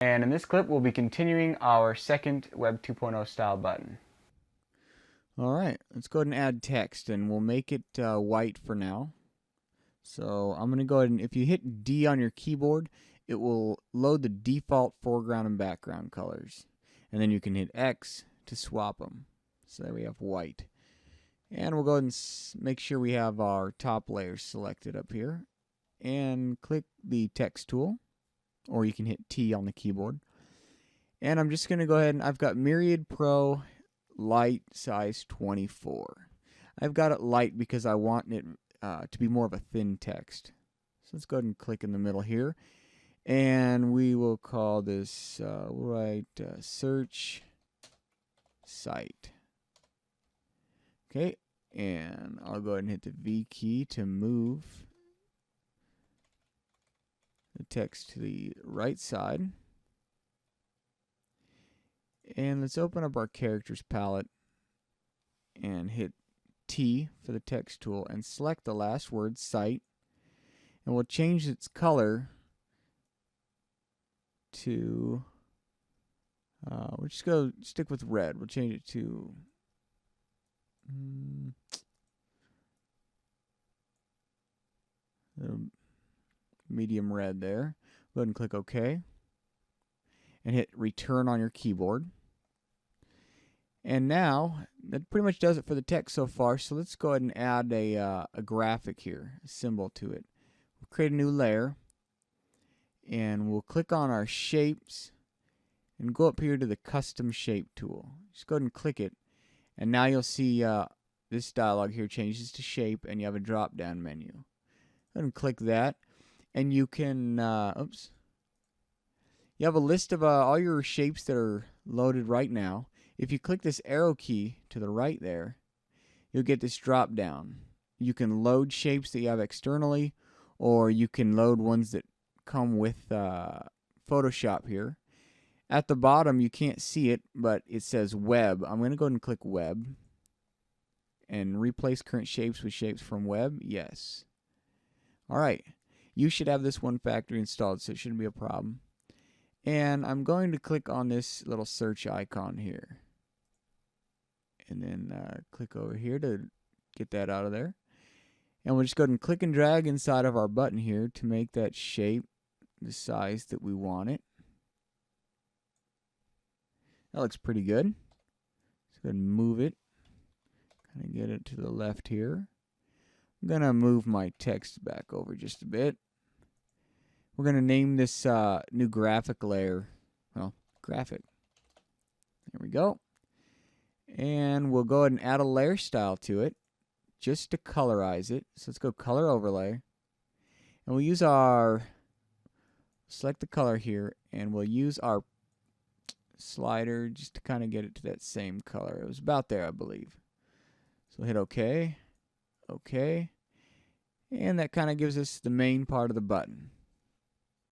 And in this clip, we'll be continuing our second Web 2.0 style button. All right, let's go ahead and add text, and we'll make it white for now. So I'm going to go ahead and if you hit D on your keyboard, it will load the default foreground and background colors. And then you can hit X to swap them. So there we have white. And we'll go ahead and make sure we have our top layer selected up here. And click the text tool, or you can hit T on the keyboard. And I'm just going to go ahead and I've got Myriad Pro light size 24. I've got it light because I want it to be more of a thin text. So let's go ahead and click in the middle here. And we will call this, we'll write search site. Okay, and I'll go ahead and hit the V key to move the text to the right side. And let's open up our characters palette and hit T for the text tool and select the last word, site. And we'll change its color to, we'll just go stick with red. We'll change it to medium red there. Go ahead and click OK. And hit return on your keyboard. And now, that pretty much does it for the text so far. So let's go ahead and add a graphic here, a symbol to it. We'll create a new layer. And we'll click on our shapes. And go up here to the custom shape tool. Just go ahead and click it. And now you'll see this dialog here changes to shape. And you have a drop down menu. Go ahead and click that. And you can, you have a list of all your shapes that are loaded right now. If you click this arrow key to the right there, you'll get this drop down. You can load shapes that you have externally, or you can load ones that come with Photoshop here. At the bottom, you can't see it, but it says web. I'm going to go ahead and click web. And replace current shapes with shapes from web. Yes. All right. You should have this one factory installed, so it shouldn't be a problem. And I'm going to click on this little search icon here. And then click over here to get that out of there. And we'll just go ahead and click and drag inside of our button here to make that shape the size that we want it. That looks pretty good. Let's go ahead and move it. Kind of get it to the left here. I'm going to move my text back over just a bit. We're going to name this new graphic layer, well, graphic. There we go. And we'll go ahead and add a layer style to it just to colorize it. So let's go color overlay. And we'll use our, select the color here, and we'll use our slider just to kind of get it to that same color. It was about there, I believe. So hit OK. OK. And that kind of gives us the main part of the button.